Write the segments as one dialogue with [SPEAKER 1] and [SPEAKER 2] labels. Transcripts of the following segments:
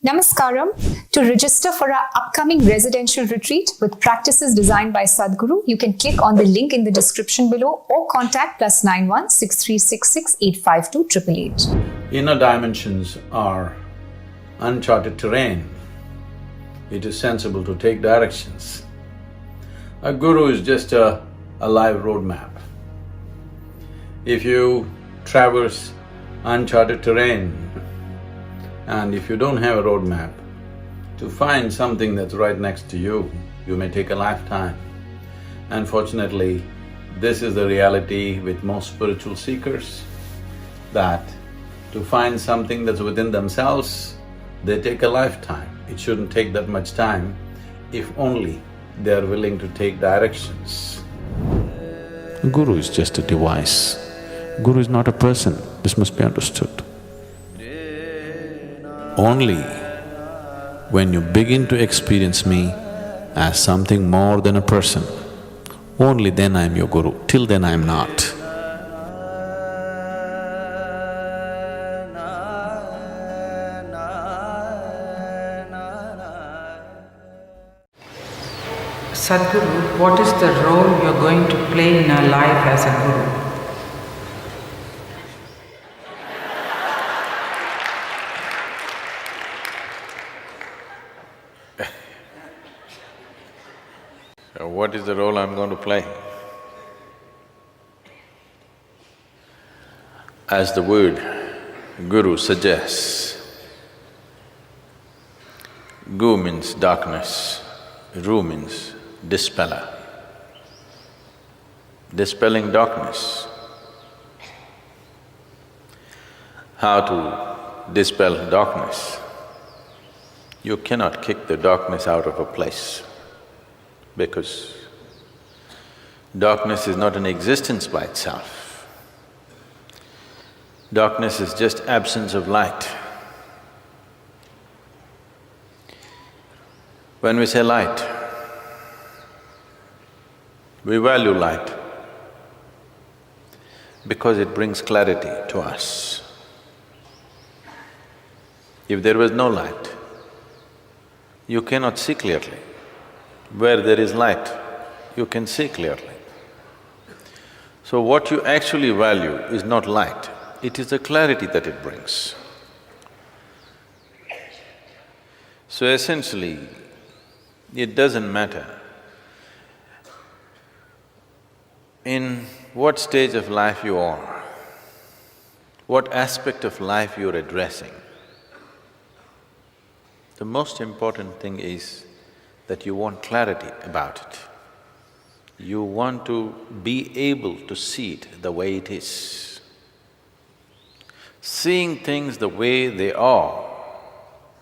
[SPEAKER 1] Namaskaram. To register for our upcoming residential retreat with practices designed by Sadhguru, you can click on the link in the description below or contact +91 6366 852 888.
[SPEAKER 2] Inner dimensions are uncharted terrain. It is sensible to take directions. A guru is just a live roadmap. If you traverse uncharted terrain and if you don't have a roadmap, to find something that's right next to you, you may take a lifetime. Unfortunately, this is the reality with most spiritual seekers, that to find something that's within themselves, they take a lifetime. It shouldn't take that much time if only they are willing to take directions.
[SPEAKER 3] Guru is just a device. Guru is not a person, this must be understood. Only when you begin to experience me as something more than a person, only then I am your Guru, till then I am not.
[SPEAKER 4] Sadhguru, what is the role you're going to play in our life as a Guru?
[SPEAKER 3] What is the role I'm going to play? As the word Guru suggests, Gu means darkness, Ru means dispeller. Dispelling darkness. How to dispel darkness? You cannot kick the darkness out of a place, because darkness is not an existence by itself. Darkness is just absence of light. When we say light, we value light because it brings clarity to us. If there was no light, you cannot see clearly. Where there is light, you can see clearly. So what you actually value is not light, it is the clarity that it brings. So essentially, it doesn't matter in what stage of life you are, what aspect of life you're addressing. The most important thing is that you want clarity about it. You want to be able to see it the way it is. Seeing things the way they are,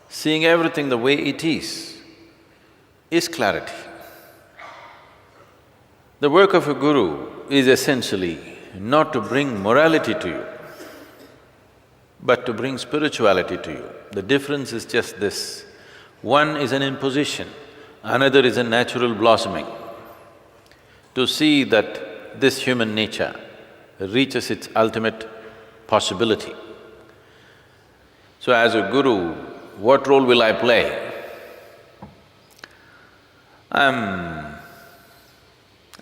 [SPEAKER 3] seeing everything the way it is clarity. The work of a guru is essentially not to bring morality to you, but to bring spirituality to you. The difference is just this: one is an imposition, another is a natural blossoming. To see that this human nature reaches its ultimate possibility. So as a guru, what role will I play?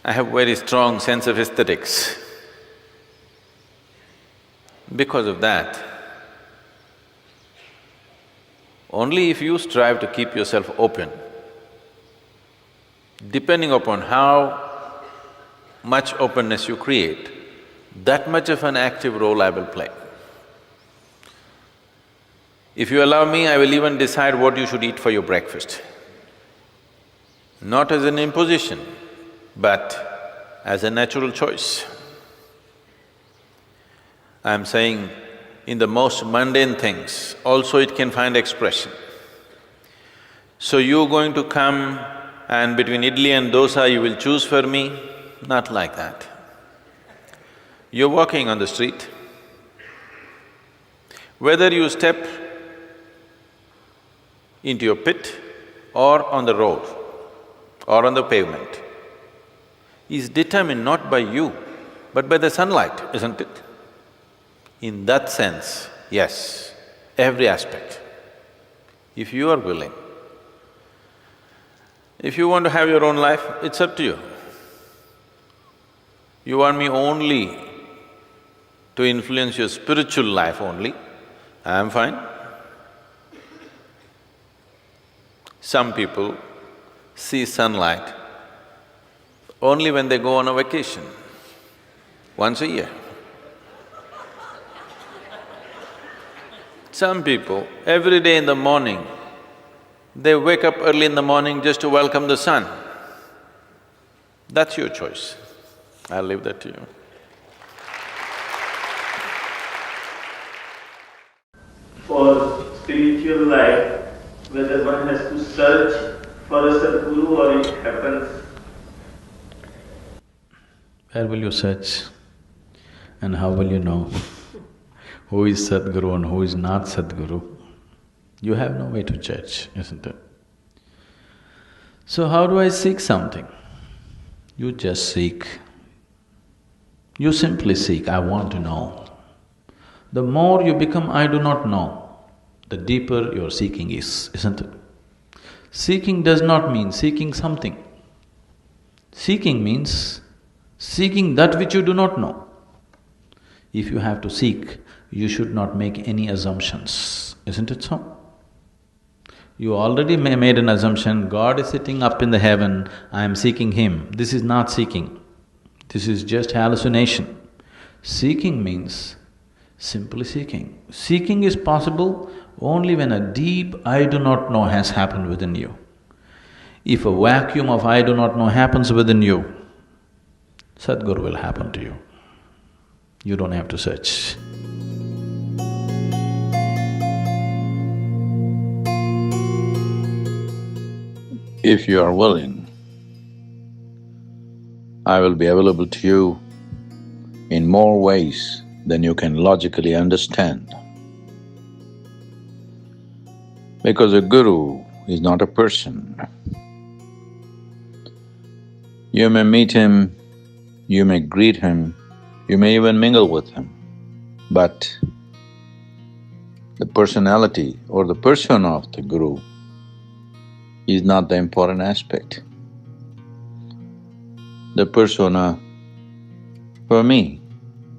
[SPEAKER 3] I have very strong sense of aesthetics. Because of that, only if you strive to keep yourself open, depending upon how much openness you create, that much of an active role I will play. If you allow me, I will even decide what you should eat for your breakfast. Not as an imposition, but as a natural choice. I'm saying in the most mundane things, also it can find expression. So you're going to come and between idli and dosa you will choose for me? Not like that. You're walking on the street. Whether you step into your pit or on the road or on the pavement is determined not by you, but by the sunlight, isn't it? In that sense, yes, every aspect. if you are willing. If you want to have your own life, it's up to you. You want me only to influence your spiritual life only, I am fine. Some people see sunlight only when they go on a vacation, once a year. Some people, every day in the morning, they wake up early in the morning just to welcome the sun. That's your choice. I'll leave that to you.
[SPEAKER 5] For spiritual life, whether one has to search for a Sadhguru or it happens.
[SPEAKER 2] Where will you search and how will you know who is Sadhguru and who is not Sadhguru? You have no way to judge, isn't it? So how do I seek something? You just seek. You simply seek, I want to know. The more you become I do not know, the deeper your seeking is, isn't it? Seeking does not mean seeking something. Seeking means seeking that which you do not know. If you have to seek, you should not make any assumptions, isn't it so? You already made an assumption, God is sitting up in the heaven, I am seeking Him. This is not seeking, this is just hallucination. Seeking means simply seeking. Seeking is possible only when a deep I do not know has happened within you. If a vacuum of I do not know happens within you, Sadhguru will happen to you. You don't have to search. If you are willing, I will be available to you in more ways than you can logically understand. Because a guru is not a person. You may meet him, you may greet him, you may even mingle with him, but the personality or the persona of the guru is not the important aspect. The persona, for me,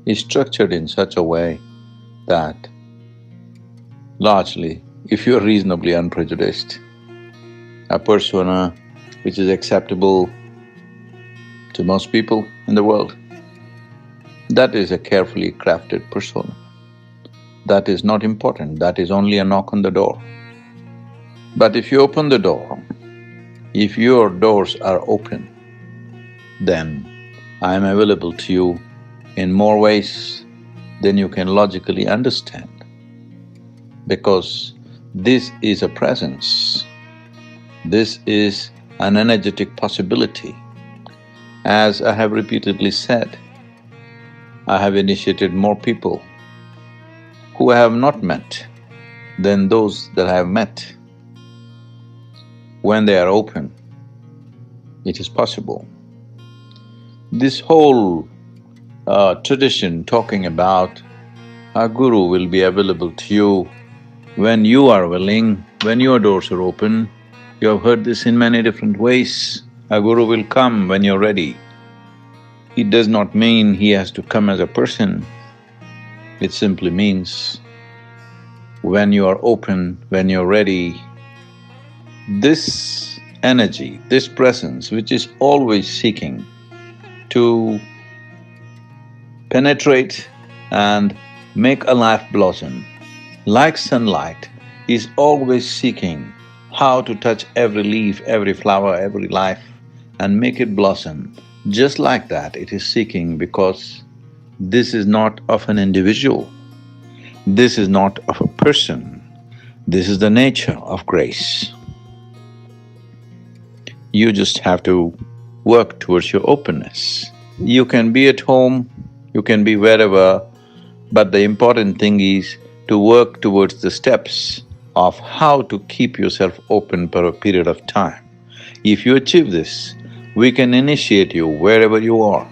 [SPEAKER 2] is structured in such a way that largely, if you're reasonably unprejudiced, a persona which is acceptable to most people in the world, that is a carefully crafted persona. That is not important, that is only a knock on the door. But if you open the door, if your doors are open, then I am available to you in more ways than you can logically understand. Because this is a presence, this is an energetic possibility. As I have repeatedly said, I have initiated more people who I have not met than those that I have met. When they are open, it is possible. This whole tradition talking about a guru will be available to you when you are willing, when your doors are open. You have heard this in many different ways. A guru will come when you're ready. It does not mean he has to come as a person. It simply means when you are open, when you're ready, this energy, this presence which is always seeking to penetrate and make a life blossom, like sunlight, is always seeking how to touch every leaf, every flower, every life and make it blossom. Just like that, it is seeking because this is not of an individual, this is not of a person, this is the nature of grace. You just have to work towards your openness. You can be at home, you can be wherever, but the important thing is to work towards the steps of how to keep yourself open for a period of time. If you achieve this, we can initiate you wherever you are.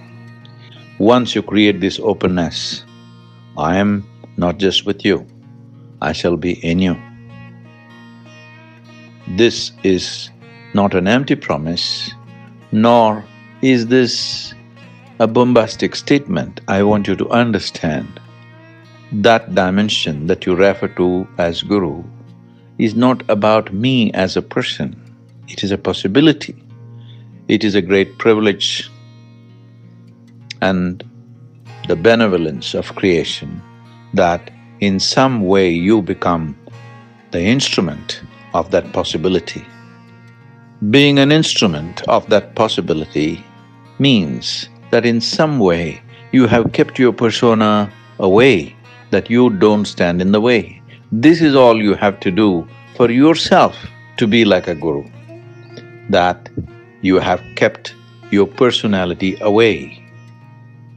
[SPEAKER 2] Once you create this openness, I am not just with you, I shall be in you.
[SPEAKER 3] This is not an empty promise, nor is this a bombastic statement. I want you to understand that dimension that you refer to as Guru is not about me as a person. It is a possibility. It is a great privilege and the benevolence of creation that in some way you become the instrument of that possibility. Being an instrument of that possibility means that in some way you have kept your persona away, that you don't stand in the way. This is all you have to do for yourself to be like a guru, that you have kept your personality away.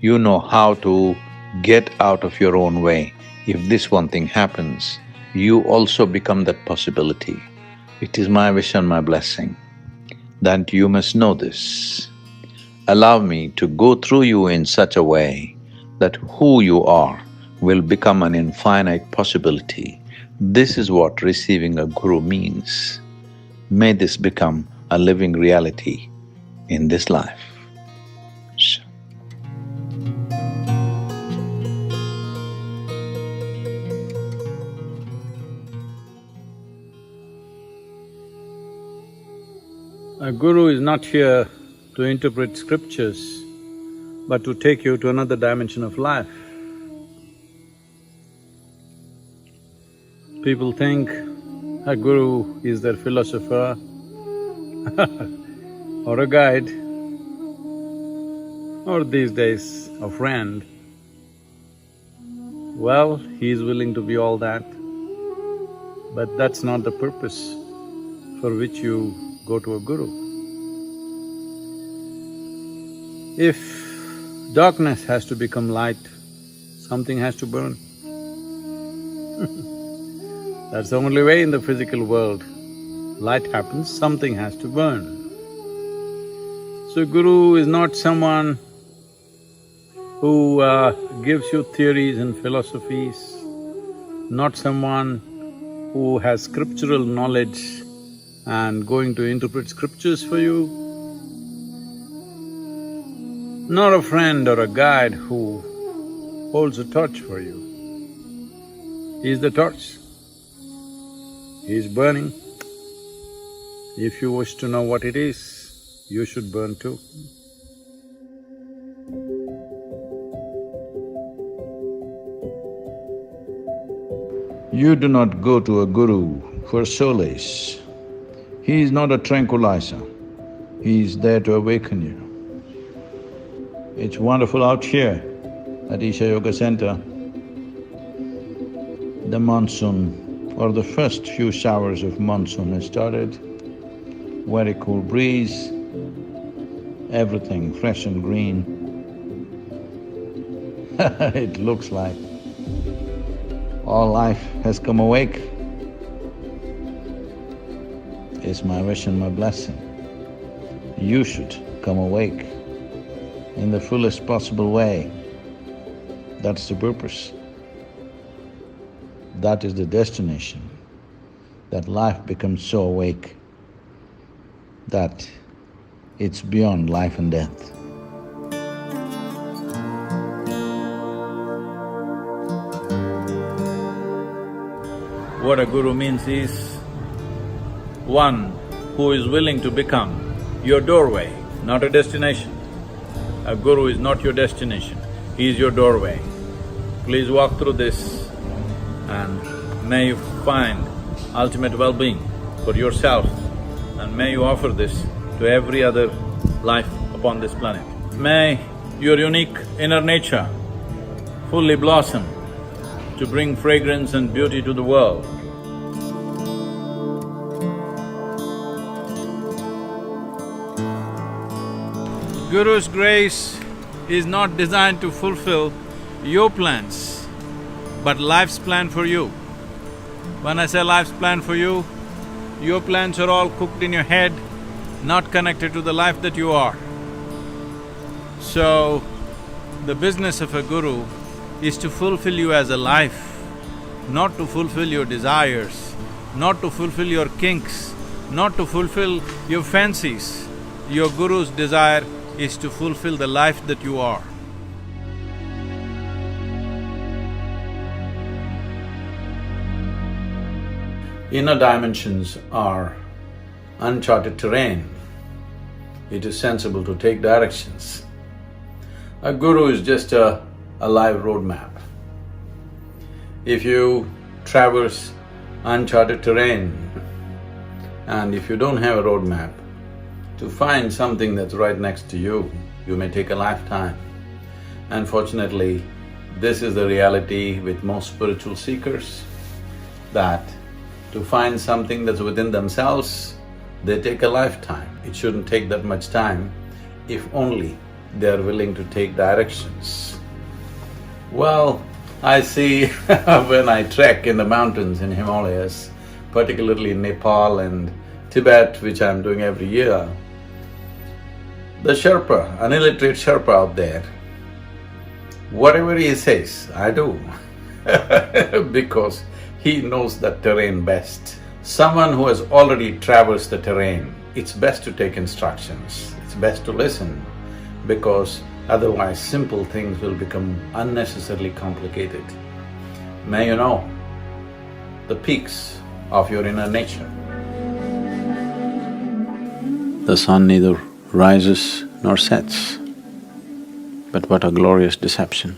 [SPEAKER 3] You know how to get out of your own way. If this one thing happens, you also become that possibility. It is my wish and my blessing that you must know this. Allow me to go through you in such a way that who you are will become an infinite possibility. This is what receiving a guru means. May this become a living reality in this life.
[SPEAKER 2] A guru is not here to interpret scriptures, but to take you to another dimension of life. People think a guru is their philosopher or a guide, or these days a friend. Well, he is willing to be all that, but that's not the purpose for which you go to a guru. If darkness has to become light, something has to burn. That's the only way in the physical world. Light happens, something has to burn. So guru is not someone who gives you theories and philosophies, not someone who has scriptural knowledge and going to interpret scriptures for you, not a friend or a guide who holds a torch for you. He is the torch. He is burning. If you wish to know what it is, you should burn too. You do not go to a guru for solace. He is not a tranquilizer. He is there to awaken you. It's wonderful out here at Isha Yoga Center. The monsoon or the first few showers of monsoon has started. Very cool breeze, everything fresh and green. It looks like all life has come awake. It's my wish and my blessing. You should come awake in the fullest possible way. That's the purpose. That is the destination, that life becomes so awake that it's beyond life and death. What a guru means is one who is willing to become your doorway, not a destination. A guru is not your destination, he is your doorway. Please walk through this and may you find ultimate well-being for yourself, and may you offer this to every other life upon this planet. May your unique inner nature fully blossom to bring fragrance and beauty to the world. Guru's grace is not designed to fulfill your plans, but life's plan for you. When I say life's plan for you, your plans are all cooked in your head, not connected to the life that you are. So, the business of a guru is to fulfill you as a life, not to fulfill your desires, not to fulfill your kinks,
[SPEAKER 3] not to fulfill your fancies. Your Guru's desire is to fulfill the life that you are.
[SPEAKER 2] Inner dimensions are uncharted terrain. It is sensible to take directions. A guru is just a live road map. If you traverse uncharted terrain and if you don't have a road map, to find something that's right next to you, you may take a lifetime. Unfortunately, this is the reality with most spiritual seekers, that to find something that's within themselves, they take a lifetime. It shouldn't take that much time if only they're willing to take directions. Well, I see when I trek in the mountains in Himalayas, particularly in Nepal and Tibet, which I'm doing every year, the Sherpa, an illiterate Sherpa out there, whatever he says, I do because he knows that terrain best. Someone who has already traversed the terrain, it's best to take instructions, it's best to listen, because otherwise simple things will become unnecessarily complicated. May you know the peaks of your inner nature. The sun neither rises nor sets, but what a glorious deception.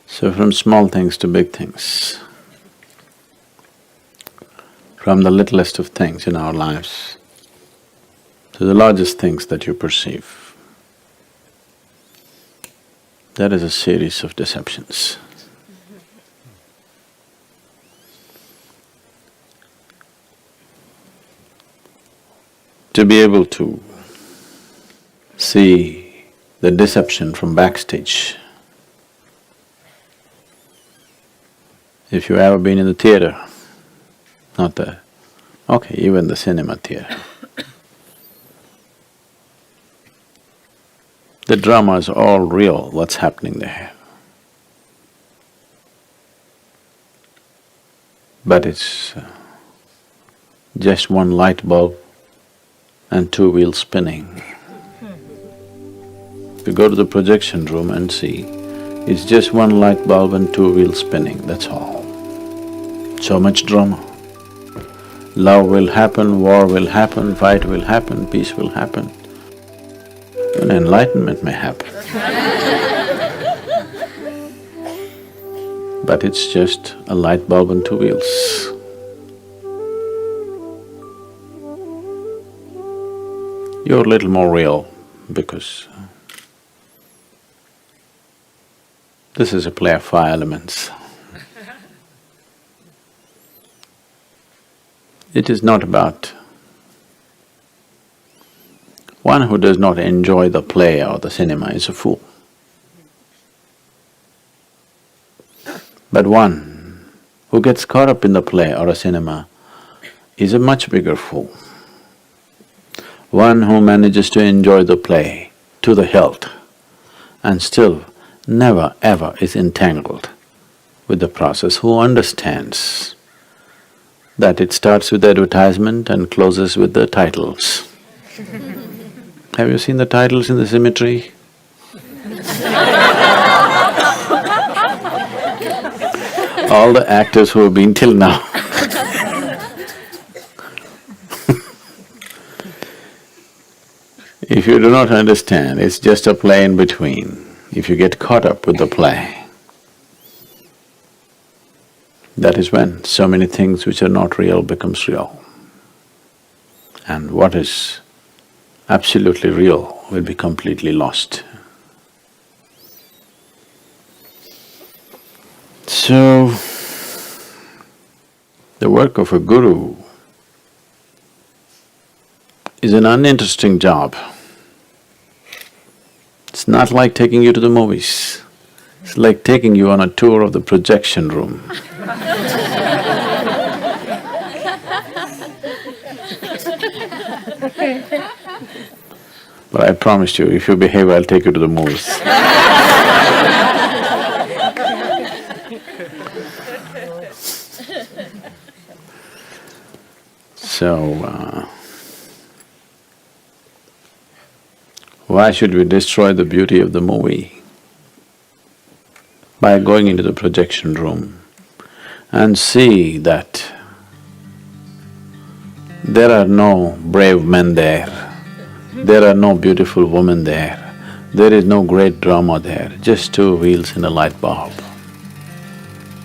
[SPEAKER 2] So from small things to big things, from the littlest of things in our lives to the largest things that you perceive, that is a series of deceptions. To be able to see the deception from backstage. If you've ever been in the theater, even the cinema theater, the drama is all real, what's happening there. But it's just one light bulb and two wheels spinning. If you go to the projection room and see, it's just one light bulb and two wheels spinning, that's all. So much drama. Love will happen, war will happen, fight will happen, peace will happen. Even enlightenment may happen. But it's just a light bulb and two wheels. You're a little more real because this is a play of five elements. It is not about… One who does not enjoy the play or the cinema is a fool. But one who gets caught up in the play or a cinema is a much bigger fool. One who manages to enjoy the play to the hilt and still never ever is entangled with the process, who understands that it starts with the advertisement and closes with the titles. Have you seen the titles in the cemetery? All the actors who have been till now if you do not understand, it's just a play in between. If you get caught up with the play, that is when so many things which are not real becomes real. And what is absolutely real will be completely lost. So, the work of a guru is an uninteresting job. It's not like taking you to the movies. It's like taking you on a tour of the projection room. But I promised you, if you behave, I'll take you to the movies. So, why should we destroy the beauty of the movie? By going into the projection room and see that there are no brave men there, there are no beautiful women there, there is no great drama there, just two wheels and a light bulb.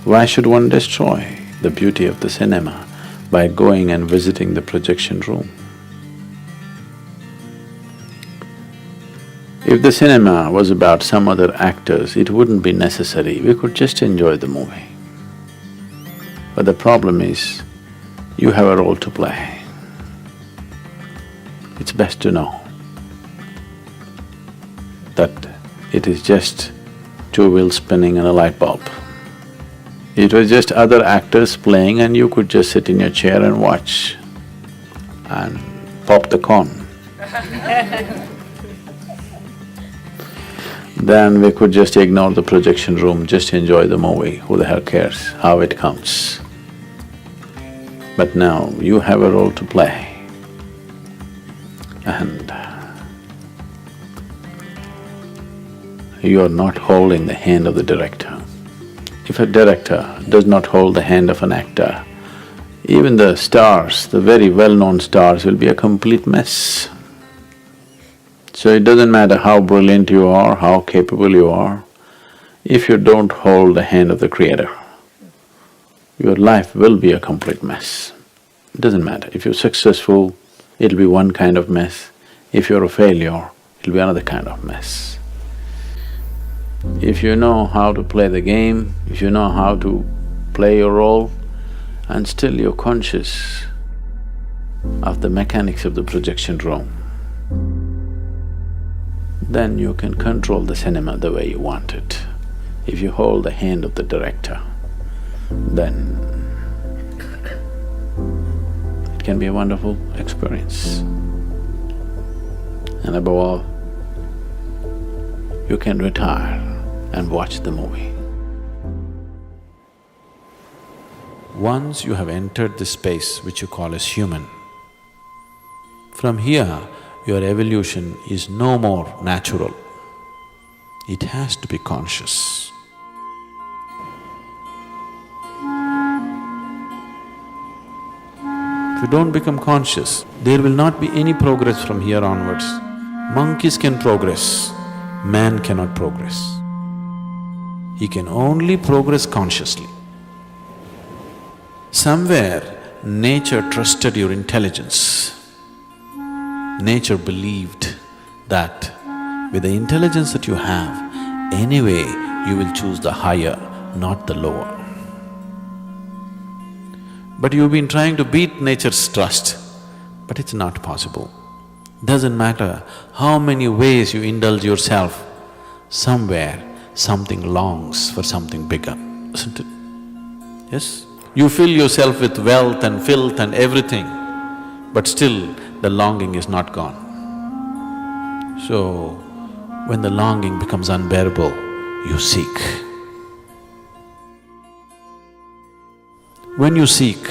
[SPEAKER 2] Why should one destroy the beauty of the cinema by going and visiting the projection room? If the cinema was about some other actors, it wouldn't be necessary, we could just enjoy the movie. But the problem is, you have a role to play. It's best to know that it is just two wheels spinning and a light bulb. It was just other actors playing and you could just sit in your chair and watch and pop the corn. Then we could just ignore the projection room, just enjoy the movie, who the hell cares how it comes. But now you have a role to play and you are not holding the hand of the director. If a director does not hold the hand of an actor, even the stars, the very well-known stars will be a complete mess. So it doesn't matter how brilliant you are, how capable you are, if you don't hold the hand of the Creator, your life will be a complete mess. It doesn't matter, if you're successful, it'll be one kind of mess. If you're a failure, it'll be another kind of mess. If you know how to play the game, if you know how to play your role, and still you're conscious of the mechanics of the projection room, then you can control the cinema the way you want it. If you hold the hand of the director, then it can be a wonderful experience. And above all, you can retire and watch the movie. Once you have entered this space which you call as human, from here your evolution is no more natural, it has to be conscious. If you don't become conscious, there will not be any progress from here onwards. Monkeys can progress, man cannot progress. He can only progress consciously. Somewhere, nature trusted your intelligence. Nature believed that with the intelligence that you have, anyway you will choose the higher, not the lower. But you've been trying to beat nature's trust, but it's not possible. Doesn't matter how many ways you indulge yourself, somewhere something longs for something bigger, isn't it? Yes? You fill yourself with wealth and filth and everything, but still the longing is not gone. So, when the longing becomes unbearable, you seek. When you seek,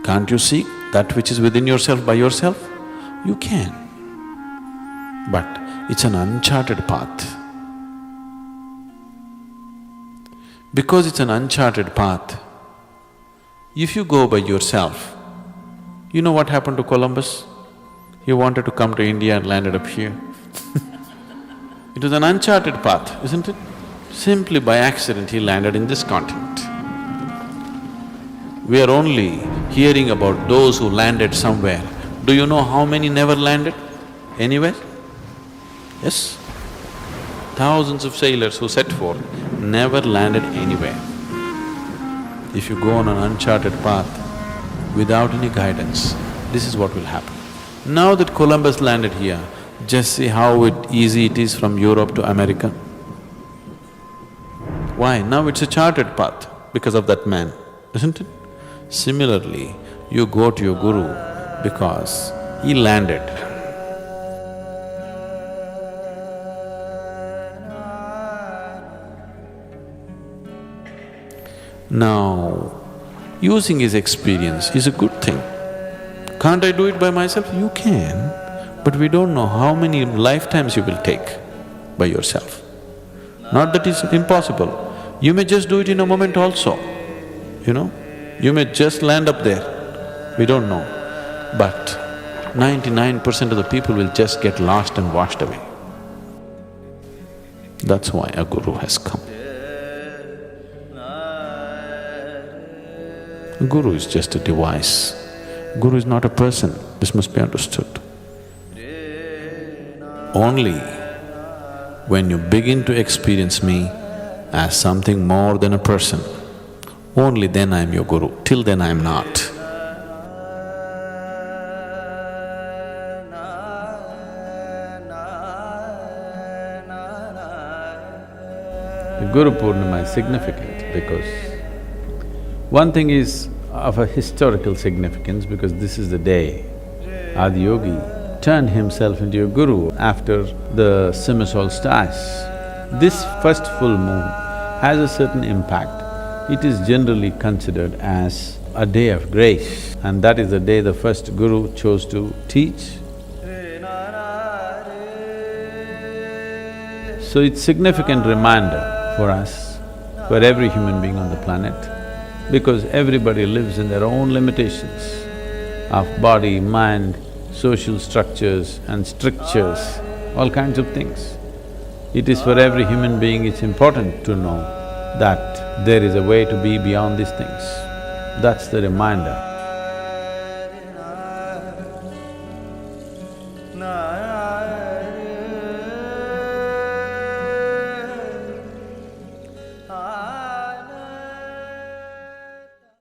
[SPEAKER 2] can't you seek that which is within yourself by yourself? You can, but it's an uncharted path. Because it's an uncharted path, if you go by yourself, you know what happened to Columbus? He wanted to come to India and landed up here. It was an uncharted path, isn't it? Simply by accident he landed in this continent. We are only hearing about those who landed somewhere. Do you know how many never landed anywhere? Yes? Thousands of sailors who set forth never landed anywhere. If you go on an uncharted path without any guidance, this is what will happen. Now that Columbus landed here, just see how easy it is from Europe to America. Why? Now it's a charted path because of that man, isn't it? Similarly, you go to your guru because he landed.
[SPEAKER 3] Now, using his experience is a good thing. Can't I do it by myself? You can, but we don't know how many lifetimes you will take by yourself. Not that it's impossible, you may just do it in a moment also, you know. You may just land up there, we don't know. But 99% of the people will just get lost and washed away. That's why a guru has come. A guru is just a device. Guru is not a person, this must be understood. Only when you begin to experience me as something more than a person, only then I am your guru, till then I am not. The Guru Purnima is significant because one thing is of a historical significance because this is the day Adi Yogi turned himself into a guru after the summer solstice. This first full moon has a certain impact. It is generally considered as a day of grace, and that is the day the first guru chose to teach. So it's significant reminder for us, for every human being on the planet, because everybody lives in their own limitations of body, mind, social structures and strictures, all kinds of things. It is for every human being, it's important to know that there is a way to be beyond these things. That's the reminder.